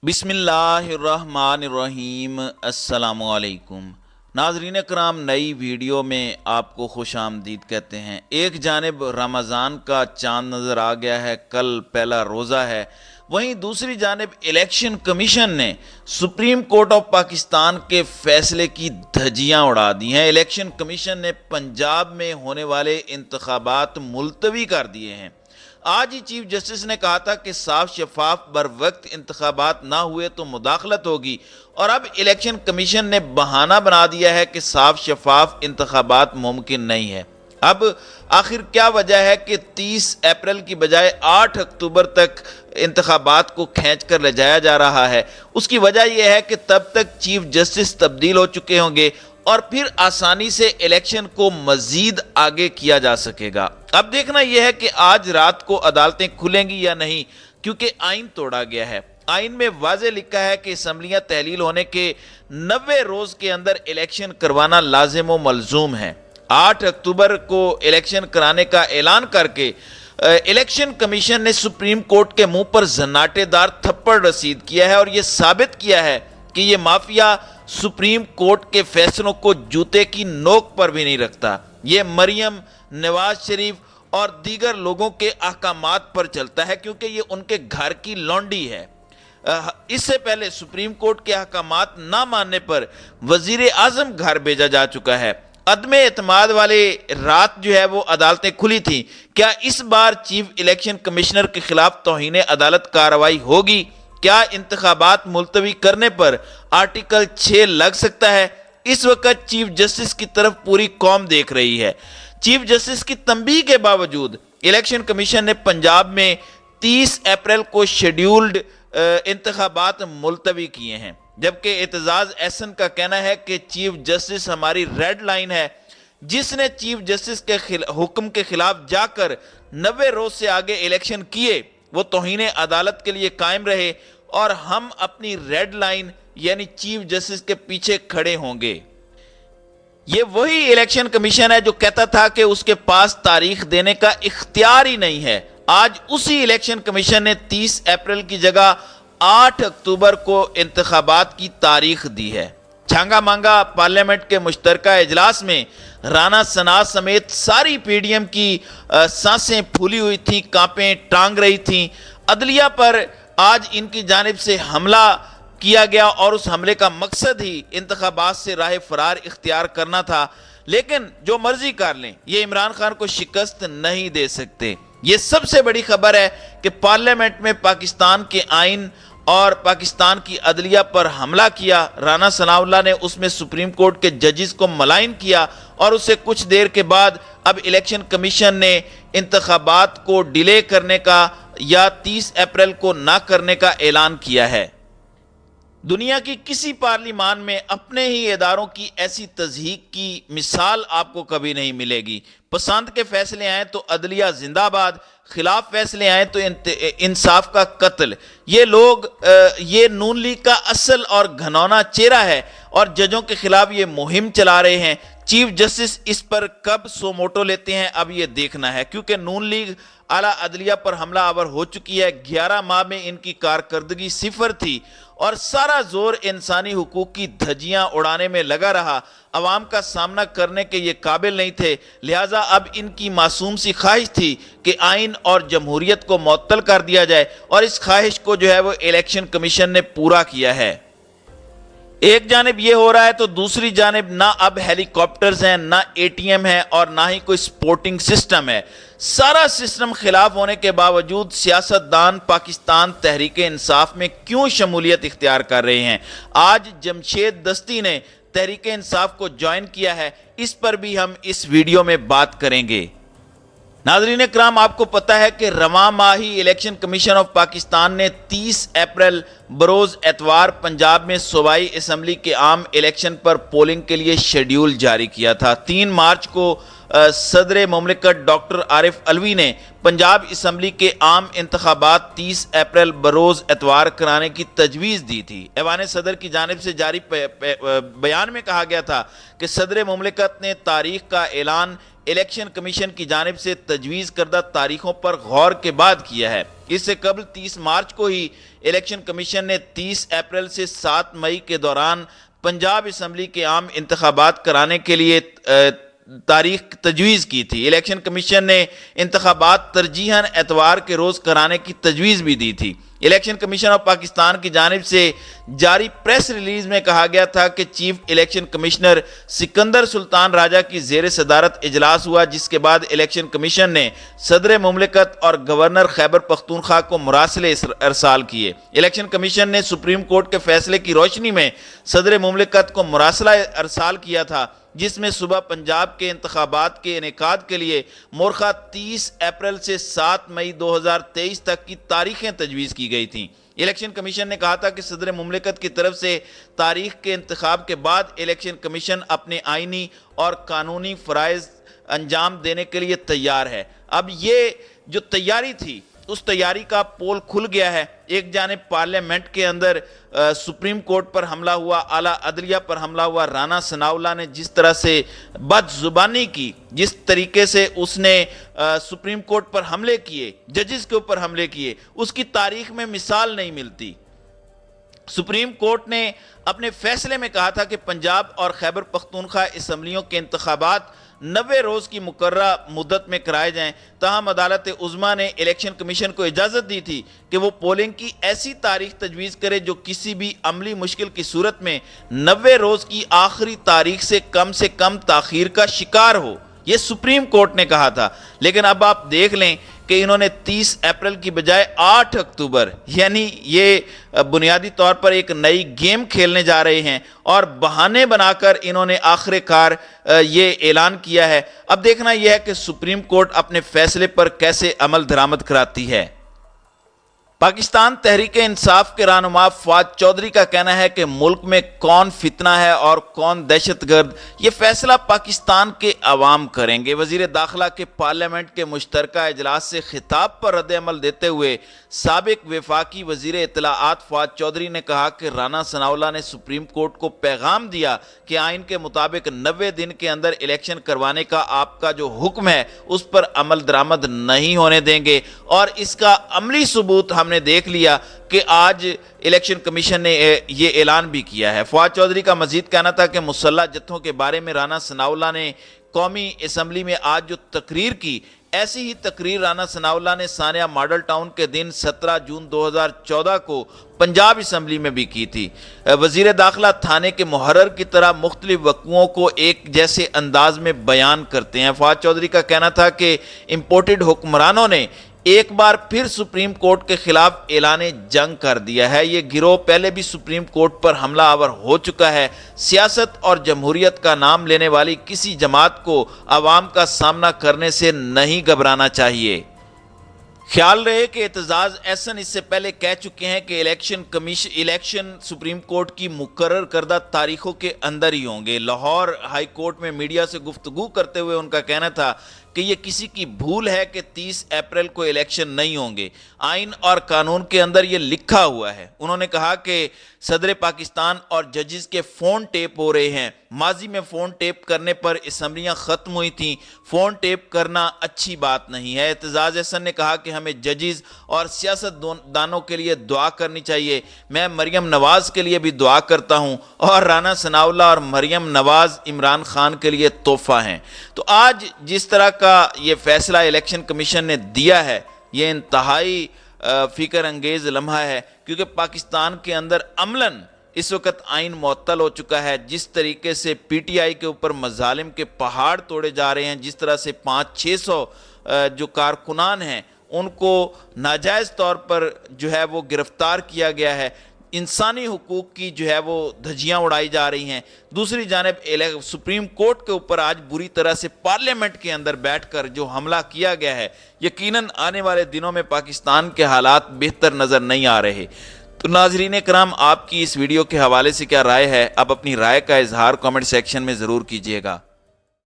बिस्मिल्लाहिर्रहमानिर्रहीम। अस्सलामुअलैकुम नाज़रीन कराम, नई वीडियो में आपको खुश आमदीद कहते हैं। एक जानिब रमज़ान का चांद नज़र आ गया है, कल पहला रोज़ा है। वहीं दूसरी जानिब इलेक्शन कमीशन ने सुप्रीम कोर्ट ऑफ पाकिस्तान के फैसले की धज्जियां उड़ा दी हैं। इलेक्शन कमीशन ने पंजाब में होने वाले इंतखाबात मुलतवी कर दिए हैं। आज ही चीफ जस्टिस ने कहा था कि साफ शफाफ बर वक्त इंतखाबात ना हुए तो मुदाखलत होगी, और अब इलेक्शन कमीशन ने बहाना बना दिया है कि साफ शफाफ इंतखाबात मुमकिन नहीं है। अब आखिर क्या वजह है कि 30 अप्रैल की बजाय 8 अक्टूबर तक इंतखाबात को खींच कर ले जाया जा रहा है? उसकी वजह यह है कि तब तक चीफ जस्टिस तब्दील हो चुके होंगे और फिर आसानी से इलेक्शन को मजीद आगे किया जा सकेगा। अब देखना यह है कि आज रात को अदालतें खुलेंगी या नहीं, क्योंकि आइन तोड़ा गया है। आइन में वाज़े लिखा है कि असम्बलियां तहलील होने के 90 रोज के अंदर इलेक्शन करवाना लाजिम व मलजूम है। 8 अक्टूबर को इलेक्शन कराने का ऐलान करके इलेक्शन कमीशन ने सुप्रीम कोर्ट के मुंह पर जन्नाटेदार थप्पड़ रसीद किया है और यह साबित किया है कि यह माफिया सुप्रीम कोर्ट के फैसलों को जूते की नोक पर भी नहीं रखता। यह मरियम, नवाज शरीफ और दीगर लोगों के अहकामात पर चलता है, क्योंकि ये उनके घर की लौंडी है। इससे पहले सुप्रीम कोर्ट के अहकामात ना मानने पर वजीर आजम घर भेजा जा चुका है। अदम एतमाद वाले रात जो है वो अदालतें खुली थी। क्या इस बार चीफ इलेक्शन कमिश्नर के खिलाफ तौहीन अदालत कार्रवाई होगी? क्या इंतखाबात मुलतवी करने पर आर्टिकल 6 लग सकता है? इस वक्त चीफ जस्टिस की तरफ पूरी कौम देख रही है। चीफ जस्टिस की तंबीह के बावजूद इलेक्शन कमीशन ने पंजाब में 30 अप्रैल को शेड्यूल्ड इंतखाबात मुलतवी किए हैं, जबकि एतजाज एहसन का कहना है कि चीफ जस्टिस हमारी रेड लाइन है। जिसने चीफ जस्टिस के हुक्म के खिलाफ जाकर 90 रोज से आगे इलेक्शन किए वो तौहीन अदालत के लिए कायम रहे, और हम अपनी रेड लाइन यानी चीफ जस्टिस के पीछे खड़े होंगे। ये वही इलेक्शन कमीशन है जो कहता था कि उसके पास तारीख देने का इख्तियार ही नहीं है। आज उसी इलेक्शन कमीशन ने 30 अप्रैल की जगह 8 अक्टूबर को इंतखाबात की तारीख दी है। छांगा मांगा पार्लियामेंट के मुश्तरका इजलास में राना सनाज समेत सारी पीडीएम की सांसें फूली हुई थी, कांपें टांग रही थी। अदलिया पर आज इनकी जानिब से हमला किया गया और उस हमले का मकसद ही इंतखाबात से राह फरार इख्तियार करना था। लेकिन जो मर्जी कर लें, ये इमरान खान को शिकस्त नहीं दे सकते। ये सबसे बड़ी खबर है कि पार्लियामेंट में पाकिस्तान के आइन और पाकिस्तान की अदलिया पर हमला किया। राना सनाउल्लाह ने उसमें सुप्रीम कोर्ट के जजेस को मलाइन किया, और उससे कुछ देर के बाद अब इलेक्शन कमीशन ने इंतखाबात को डिले करने का या 30 अप्रैल को ना करने का ऐलान किया है। दुनिया की किसी पार्लिमान में अपने ही इदारों की ऐसी तज़हीक की मिसाल आपको कभी नहीं मिलेगी। पसंद के फैसले आए तो अदलिया जिंदाबाद, खिलाफ फैसले आए तो इंसाफ का कत्ल। ये लोग ये नून लीग का असल और घनौना चेहरा है, और जजों के खिलाफ ये मुहिम चला रहे हैं। चीफ जस्टिस इस पर कब सोमोटो लेते हैं अब ये देखना है, क्योंकि नून लीग आला अदलिया पर हमला आवर हो चुकी है। 11 माह में इनकी कारकर्दगी सिफर थी और सारा जोर इंसानी हुकूक की धज्जियां उड़ाने में लगा रहा। अवाम का सामना करने के ये काबिल नहीं थे, लिहाजा अब इनकी मासूम सी ख्वाहिश थी कि आइन और जमहूरियत को मुअत्तल कर दिया जाए, और इस ख्वाहिश को जो है वो इलेक्शन कमीशन ने पूरा किया है। एक जानिब ये हो रहा है तो दूसरी जानिब ना अब हेलीकॉप्टर्स हैं, ना एटीएम है, और ना ही कोई स्पोर्टिंग सिस्टम है। सारा सिस्टम खिलाफ होने के बावजूद सियासतदान पाकिस्तान तहरीक इंसाफ में क्यों शमूलियत इख्तियार कर रहे हैं? आज जमशेद दस्ती ने तहरीक इंसाफ को ज्वाइन किया है, इस पर भी हम इस वीडियो में बात करेंगे। नाज़रीन कराम, आपको पता है कि रवां माह ही इलेक्शन कमीशन ऑफ पाकिस्तान ने 30 अप्रैल बरोज एतवार पंजाब में सूबाई असम्बली के आम इलेक्शन पर पोलिंग के लिए शेड्यूल जारी किया था। 3 मार्च को सदर मुमलिकत डॉक्टर आरिफ अलवी ने पंजाब असम्बली के आम इंतखाबात 30 अप्रैल बरोज एतवार कराने की तजवीज़ दी थी। ऐवान सदर की जानिब से जारी बयान में कहा गया था कि सदर मुमलिकत ने तारीख का ऐलान इलेक्शन कमीशन की जानिब से तजवीज़ करदा तारीखों पर गौर के बाद किया है। इससे कबल 30 मार्च को ही الیکشن کمیشن نے 30 اپریل سے 7 مئی کے دوران پنجاب اسمبلی کے عام انتخابات کرانے کے لیے تاریخ تجویز کی تھی۔ الیکشن کمیشن نے انتخابات ترجیحاً اتوار کے روز کرانے کی تجویز بھی دی تھی۔ الیکشن کمیشن آف پاکستان کی جانب سے جاری پریس ریلیز میں کہا گیا تھا کہ چیف الیکشن کمشنر سکندر سلطان راجہ کی زیر صدارت اجلاس ہوا، جس کے بعد الیکشن کمیشن نے صدر مملکت اور گورنر خیبر پختونخوا کو مراسلے ارسال کیے۔ الیکشن کمیشن نے سپریم کورٹ کے فیصلے کی روشنی میں صدر مملکت کو مراسلہ ارسال کیا تھا، جس میں صبح پنجاب کے انتخابات کے انعقاد کے لیے مورخہ 30 اپریل سے 7 مئی 2023 تک کی تاریخیں تجویز کی گئی تھیں۔ الیکشن کمیشن نے کہا تھا کہ صدر مملکت کی طرف سے تاریخ کے انتخاب کے بعد الیکشن کمیشن اپنے آئینی اور قانونی فرائض انجام دینے کے لیے تیار ہے۔ اب یہ جو تیاری تھی، اس تیاری کا پول کھل گیا ہے۔ ایک جانب پارلیمنٹ کے اندر سپریم کورٹ پر حملہ ہوا، اعلیٰ عدلیہ پر حملہ ہوا۔ رانا ثناءاللہ نے جس طرح سے بد زبانی کی، جس طریقے سے اس نے سپریم کورٹ پر حملے کیے، ججز کے اوپر حملے کیے، اس کی تاریخ میں مثال نہیں ملتی۔ سپریم کورٹ نے اپنے فیصلے میں کہا تھا کہ پنجاب اور خیبر پختونخوا اسمبلیوں کے انتخابات 90 روز کی مقررہ مدت میں کرائے جائیں، تاہم عدالت عظمیٰ نے الیکشن کمیشن کو اجازت دی تھی کہ وہ پولنگ کی ایسی تاریخ تجویز کرے جو کسی بھی عملی مشکل کی صورت میں 90 روز کی آخری تاریخ سے کم تاخیر کا شکار ہو۔ یہ سپریم کورٹ نے کہا تھا، لیکن اب آپ دیکھ لیں کہ انہوں نے 30 اپریل کی بجائے 8 اکتوبر، یعنی یہ بنیادی طور پر ایک نئی گیم کھیلنے جا رہے ہیں، اور بہانے بنا کر انہوں نے آخر کار یہ اعلان کیا ہے۔ اب دیکھنا یہ ہے کہ سپریم کورٹ اپنے فیصلے پر کیسے عمل درآمد کراتی ہے۔ پاکستان تحریک انصاف کے رہنما فواد چودھری کا کہنا ہے کہ ملک میں کون فتنہ ہے اور کون دہشت گرد، یہ فیصلہ پاکستان کے عوام کریں گے۔ وزیر داخلہ کے پارلیمنٹ کے مشترکہ اجلاس سے خطاب پر رد عمل دیتے ہوئے سابق وفاقی وزیر اطلاعات فواد چودھری نے کہا کہ رانا ثناءاللہ نے سپریم کورٹ کو پیغام دیا کہ آئین کے مطابق 90 دن کے اندر الیکشن کروانے کا آپ کا جو حکم ہے اس پر عمل درآمد نہیں ہونے دیں گے، اور اس کا عملی ثبوت ہم نے دیکھ لیا کہ آج الیکشن کمیشن نے یہ اعلان بھی کیا ہے۔ فواد چودھری کا مزید کہنا تھا کہ مسلح جتھوں کے بارے میں رانا ثناءاللہ نے قومی اسمبلی میں آج جو تقریر کی، ایسی ہی تقریر رانا ثناءاللہ نے ثانیہ ماڈل ٹاؤن کے دن 17 جون 2014 کو پنجاب اسمبلی میں بھی کی تھی۔ وزیر داخلہ تھانے کے محرر کی طرح مختلف وقوعوں کو ایک جیسے انداز میں بیان کرتے ہیں۔ فواد چودھری کا کہنا تھا کہ امپورٹڈ حکمرانوں نے ایک بار پھر سپریم کورٹ کے خلاف اعلان جنگ کر دیا ہے۔ یہ گروہ پہلے بھی سپریم کورٹ پر حملہ آور ہو چکا ہے۔ سیاست اور جمہوریت کا نام لینے والی کسی جماعت کو عوام کا سامنا کرنے سے نہیں گھبرانا چاہیے۔ خیال رہے کہ اعتزاز احسن اس سے پہلے کہہ چکے ہیں کہ الیکشن سپریم کورٹ کی مقرر کردہ تاریخوں کے اندر ہی ہوں گے۔ لاہور ہائی کورٹ میں میڈیا سے گفتگو کرتے ہوئے ان کا کہنا تھا کہ یہ کسی کی بھول ہے کہ 30 اپریل کو الیکشن نہیں ہوں گے، آئین اور قانون کے اندر یہ لکھا ہوا ہے۔ انہوں نے کہا کہ صدر پاکستان اور ججز کے فون ٹیپ ہو رہے ہیں۔ ماضی میں فون ٹیپ کرنے پر اسمبلیاں ختم ہوئی تھیں، فون ٹیپ کرنا اچھی بات نہیں ہے۔ اعتزاز احسن نے کہا کہ ہمیں ججز اور سیاست دانوں کے لیے دعا کرنی چاہیے۔ میں مریم نواز کے لیے بھی دعا کرتا ہوں، اور رانا ثناءاللہ اور مریم نواز عمران خان کے لیے تحفہ ہیں۔ تو آج جس طرح کا یہ فیصلہ الیکشن کمیشن نے دیا ہے، یہ انتہائی فکر انگیز لمحہ ہے، کیونکہ پاکستان کے اندر عملاً اس وقت آئین معطل ہو چکا ہے۔ جس طریقے سے پی ٹی آئی کے اوپر مظالم کے پہاڑ توڑے جا رہے ہیں، جس طرح سے 500-600 جو کارکنان ہیں ان کو ناجائز طور پر جو ہے وہ گرفتار کیا گیا ہے، انسانی حقوق کی جو ہے وہ دھجیاں اڑائی جا رہی ہیں۔ دوسری جانب سپریم کورٹ کے اوپر آج بری طرح سے پارلیمنٹ کے اندر بیٹھ کر جو حملہ کیا گیا ہے، یقیناً آنے والے دنوں میں پاکستان کے حالات بہتر نظر نہیں آ رہے۔ تو ناظرین کرام، آپ کی اس ویڈیو کے حوالے سے کیا رائے ہے؟ آپ اپنی رائے کا اظہار کامنٹ سیکشن میں ضرور کیجیے گا۔